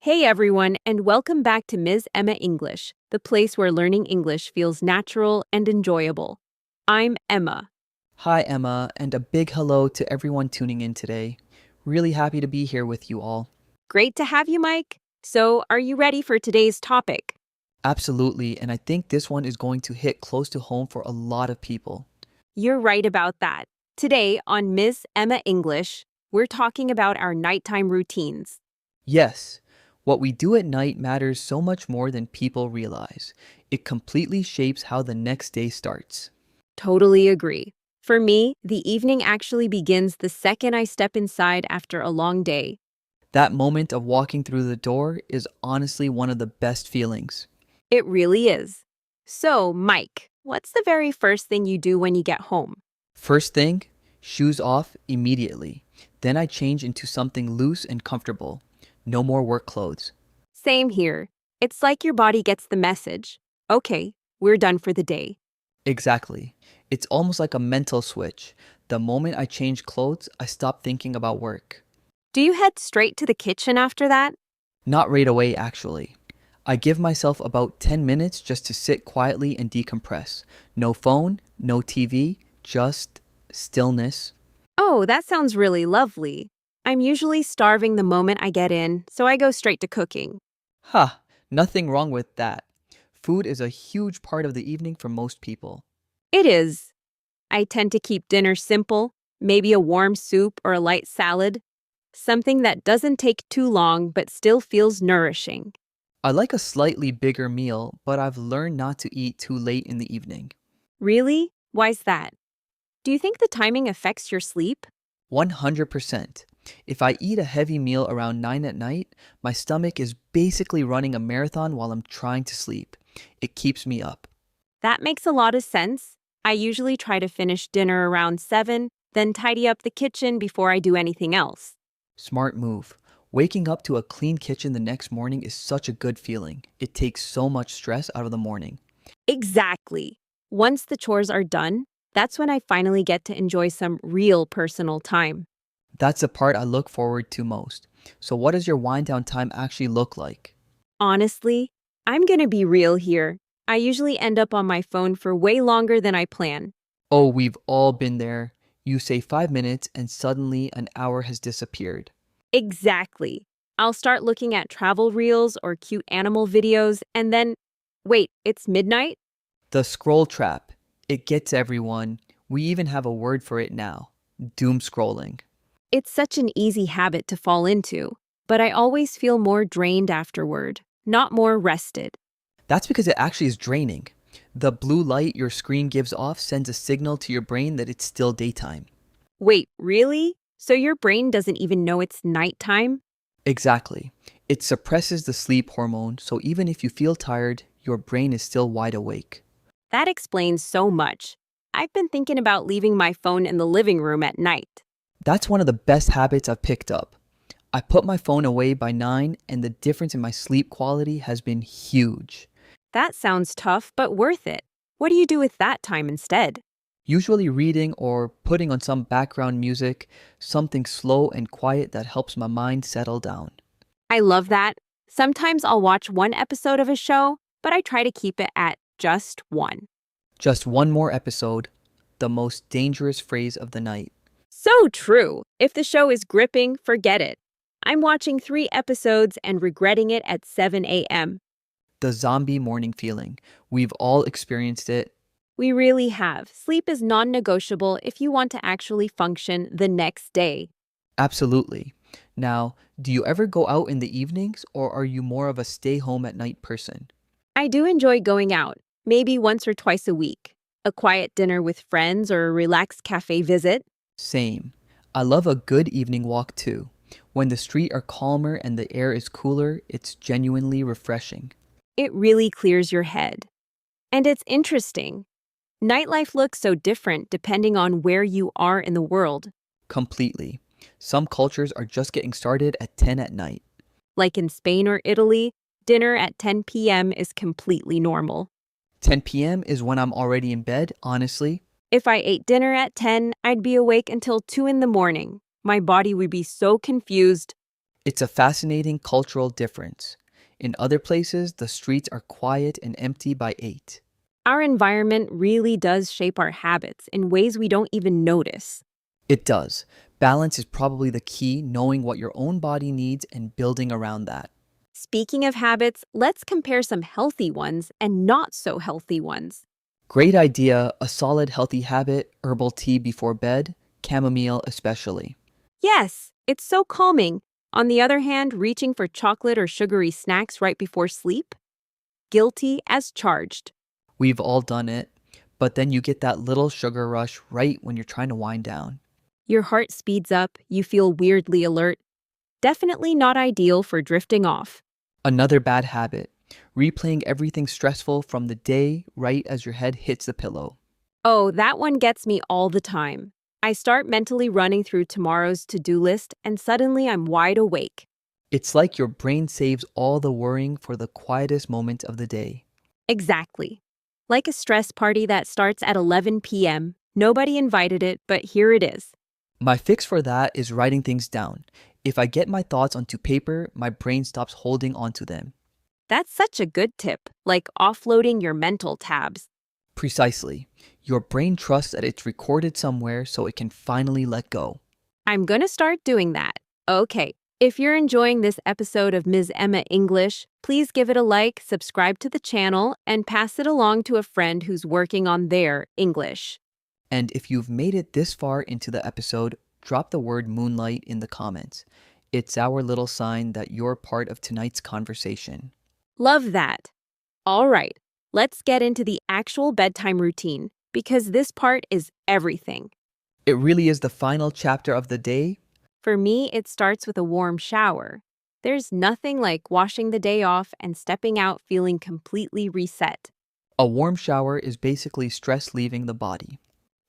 Hey everyone, and welcome back to Ms. Emma English, the place where learning English feels natural and enjoyable. I'm Emma. Hi, Emma, and a big hello to everyone tuning in today. Really happy to be here with you all. Great to have you, Mike. So, are you ready for today's topic? Absolutely, and I think this one is going to hit close to home for a lot of people. You're right about that. Today on Ms. Emma English, we're talking about our nighttime routines. Yes, what we do at night matters so much more than people realize. It completely shapes how the next day starts. Totally agree. For me, the evening actually begins the second I step inside after a long day. That moment of walking through the door is honestly one of the best feelings. It really is. So, Mike, what's the very first thing you do when you get home? First thing, shoes off immediately. Then I change into something loose and comfortable. No more work clothes. Same here. It's like your body gets the message. Okay, we're done for the day. Exactly. It's almost like a mental switch. The moment I change clothes, I stop thinking about work. Do you head straight to the kitchen after that? Not right away, actually. I give myself about 10 minutes just to sit quietly and decompress. No phone, no TV, just stillness. Oh, that sounds really lovely. I'm usually starving the moment I get in, so I go straight to cooking. Ha, nothing wrong with that. Food is a huge part of the evening for most people. It is. I tend to keep dinner simple, maybe a warm soup or a light salad, something that doesn't take too long but still feels nourishing. I like a slightly bigger meal, but I've learned not to eat too late in the evening. Really? Why's that? Do you think the timing affects your sleep? 100%. If I eat a heavy meal around 9 at night, my stomach is basically running a marathon while I'm trying to sleep. It keeps me up. That makes a lot of sense. I usually try to finish dinner around 7, then tidy up the kitchen before I do anything else. Smart move. Waking up to a clean kitchen the next morning is such a good feeling. It takes so much stress out of the morning. Exactly. Once the chores are done, that's when I finally get to enjoy some real personal time. That's the part I look forward to most. So, what does your wind down time actually look like? Honestly, I'm gonna be real here. I usually end up on my phone for way longer than I plan. Oh, we've all been there. You say 5 minutes, and suddenly an hour has disappeared. Exactly. I'll start looking at travel reels or cute animal videos, and then, wait, it's midnight? The scroll trap. It gets everyone. We even have a word for it now. Doom scrolling. It's such an easy habit to fall into, but I always feel more drained afterward, not more rested. That's because it actually is draining. The blue light your screen gives off sends a signal to your brain that it's still daytime. Wait, really? So your brain doesn't even know it's nighttime? Exactly. It suppresses the sleep hormone, so even if you feel tired, your brain is still wide awake. That explains so much. I've been thinking about leaving my phone in the living room at night. That's one of the best habits I've picked up. I put my phone away by 9, and the difference in my sleep quality has been huge. That sounds tough, but worth it. What do you do with that time instead? Usually reading or putting on some background music, something slow and quiet that helps my mind settle down. I love that. Sometimes I'll watch one episode of a show, but I try to keep it at just one. Just one more episode, the most dangerous phrase of the night. So true. If the show is gripping, forget it. I'm watching 3 episodes and regretting it at 7 a.m. The zombie morning feeling. We've all experienced it. We really have. Sleep is non-negotiable if you want to actually function the next day. Absolutely. Now, do you ever go out in the evenings or are you more of a stay home at night person? I do enjoy going out, maybe once or twice a week. A quiet dinner with friends or a relaxed cafe visit. Same. I love a good evening walk too. When the streets are calmer and the air is cooler, it's genuinely refreshing. It really clears your head. And it's interesting. Nightlife looks so different depending on where you are in the world. Completely. Some cultures are just getting started at 10 at night. Like in Spain or Italy, dinner at 10 p.m. is completely normal. 10 p.m. is when I'm already in bed, honestly. If I ate dinner at 10, I'd be awake until 2 in the morning. My body would be so confused. It's a fascinating cultural difference. In other places, the streets are quiet and empty by 8. Our environment really does shape our habits in ways we don't even notice. It does. Balance is probably the key, knowing what your own body needs and building around that. Speaking of habits, let's compare some healthy ones and not so healthy ones. Great idea, a solid healthy habit, herbal tea before bed, chamomile especially. Yes, it's so calming. On the other hand, reaching for chocolate or sugary snacks right before sleep? Guilty as charged. We've all done it, but then you get that little sugar rush right when you're trying to wind down. Your heart speeds up, you feel weirdly alert. Definitely not ideal for drifting off. Another bad habit, replaying everything stressful from the day right as your head hits the pillow. Oh, that one gets me all the time. I start mentally running through tomorrow's to-do list and suddenly I'm wide awake. It's like your brain saves all the worrying for the quietest moment of the day. Exactly. Like a stress party that starts at 11 p.m. Nobody invited it, but here it is. My fix for that is writing things down. If I get my thoughts onto paper, my brain stops holding onto them. That's such a good tip, like offloading your mental tabs. Precisely. Your brain trusts that it's recorded somewhere so it can finally let go. I'm gonna start doing that. Okay, if you're enjoying this episode of Ms. Emma English, please give it a like, subscribe to the channel, and pass it along to a friend who's working on their English. And if you've made it this far into the episode, drop the word moonlight in the comments. It's our little sign that you're part of tonight's conversation. Love that. All right, let's get into the actual bedtime routine, because this part is everything. It really is the final chapter of the day. For me, it starts with a warm shower. There's nothing like washing the day off and stepping out feeling completely reset. A warm shower is basically stress leaving the body.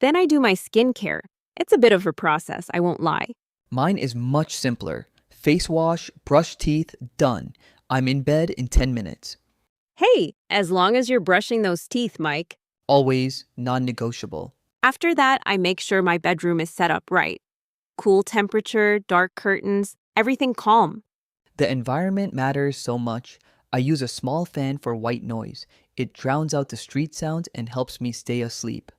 Then I do my skincare. It's a bit of a process, I won't lie. Mine is much simpler. Face wash, brush teeth, done. I'm in bed in 10 minutes. Hey, as long as you're brushing those teeth, Mike. Always non-negotiable. After that, I make sure my bedroom is set up right. Cool temperature, dark curtains, everything calm. The environment matters so much. I use a small fan for white noise. It drowns out the street sounds and helps me stay asleep.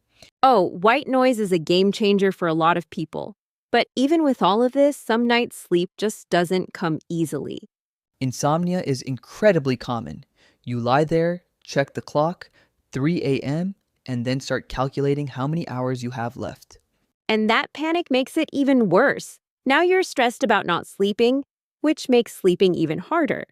Oh, white noise is a game changer for a lot of people. But even with all of this, some nights sleep just doesn't come easily. Insomnia is incredibly common. You lie there, check the clock, 3 a.m., and then start calculating how many hours you have left. And that panic makes it even worse. Now you're stressed about not sleeping, which makes sleeping even harder.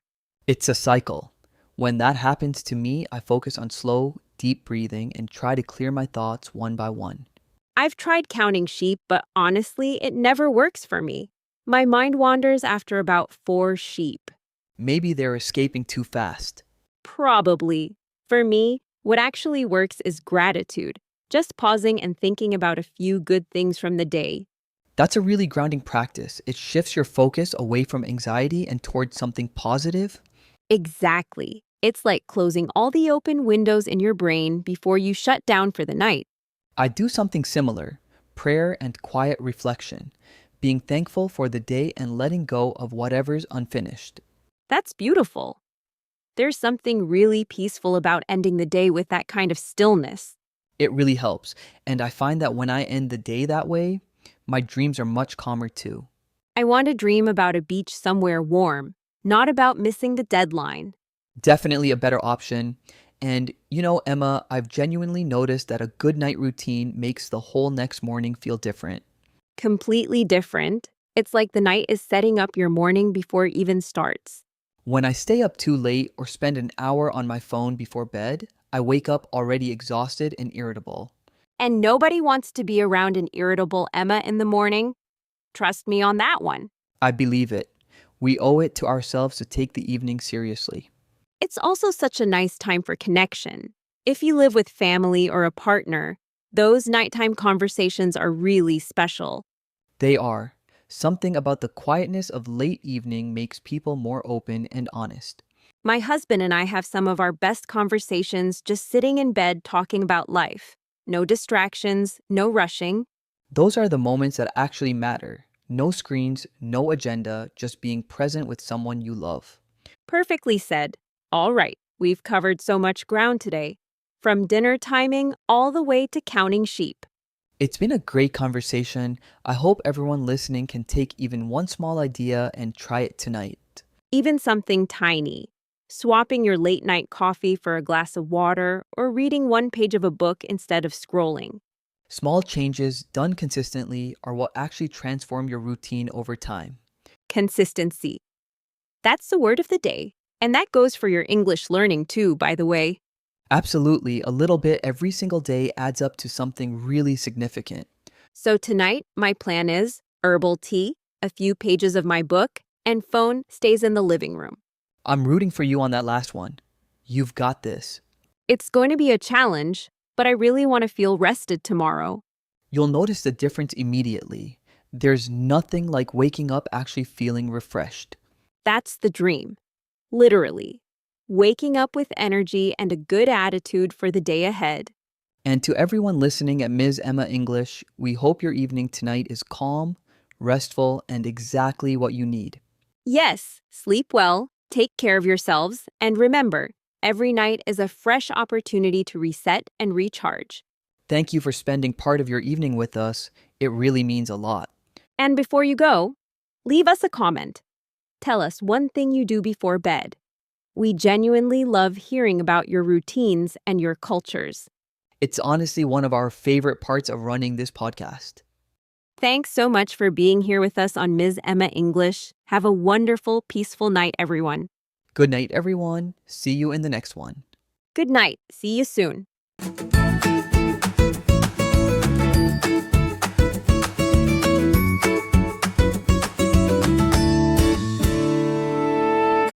It's a cycle. When that happens to me, I focus on slow, deep breathing and try to clear my thoughts one by one. I've tried counting sheep, but honestly, it never works for me. My mind wanders after about 4 sheep. Maybe they're escaping too fast. Probably. For me, what actually works is gratitude, just pausing and thinking about a few good things from the day. That's a really grounding practice. It shifts your focus away from anxiety and towards something positive. Exactly. It's like closing all the open windows in your brain before you shut down for the night. I do something similar, prayer and quiet reflection, being thankful for the day and letting go of whatever's unfinished. That's beautiful. There's something really peaceful about ending the day with that kind of stillness. It really helps, and I find that when I end the day that way, my dreams are much calmer too. I want to dream about a beach somewhere warm, not about missing the deadline. Definitely a better option. And you know, Emma, I've genuinely noticed that a good night routine makes the whole next morning feel different. Completely different. It's like the night is setting up your morning before it even starts. When I stay up too late or spend an hour on my phone before bed, I wake up already exhausted and irritable. And nobody wants to be around an irritable Emma in the morning. Trust me on that one. I believe it. We owe it to ourselves to take the evening seriously. It's also such a nice time for connection. If you live with family or a partner, those nighttime conversations are really special. They are. Something about the quietness of late evening makes people more open and honest. My husband and I have some of our best conversations just sitting in bed talking about life. No distractions, no rushing. Those are the moments that actually matter. No screens, no agenda, just being present with someone you love. Perfectly said. All right, we've covered so much ground today, from dinner timing all the way to counting sheep. It's been a great conversation. I hope everyone listening can take even one small idea and try it tonight. Even something tiny. Swapping your late night coffee for a glass of water or reading one page of a book instead of scrolling. Small changes done consistently are what actually transform your routine over time. Consistency. That's the word of the day. And that goes for your English learning too, by the way. Absolutely, a little bit every single day adds up to something really significant. So tonight, my plan is herbal tea, a few pages of my book, and phone stays in the living room. I'm rooting for you on that last one. You've got this. It's going to be a challenge, but I really want to feel rested tomorrow. You'll notice the difference immediately. There's nothing like waking up actually feeling refreshed. That's the dream. Literally. Waking up with energy and a good attitude for the day ahead. And to everyone listening at Ms. Emma English, we hope your evening tonight is calm, restful, and exactly what you need. Yes, sleep well, take care of yourselves, and remember, every night is a fresh opportunity to reset and recharge. Thank you for spending part of your evening with us. It really means a lot. And before you go, leave us a comment. Tell us one thing you do before bed. We genuinely love hearing about your routines and your cultures. It's honestly one of our favorite parts of running this podcast. Thanks so much for being here with us on Ms. Emma English. Have a wonderful, peaceful night, everyone. Good night, everyone. See you in the next one. Good night. See you soon.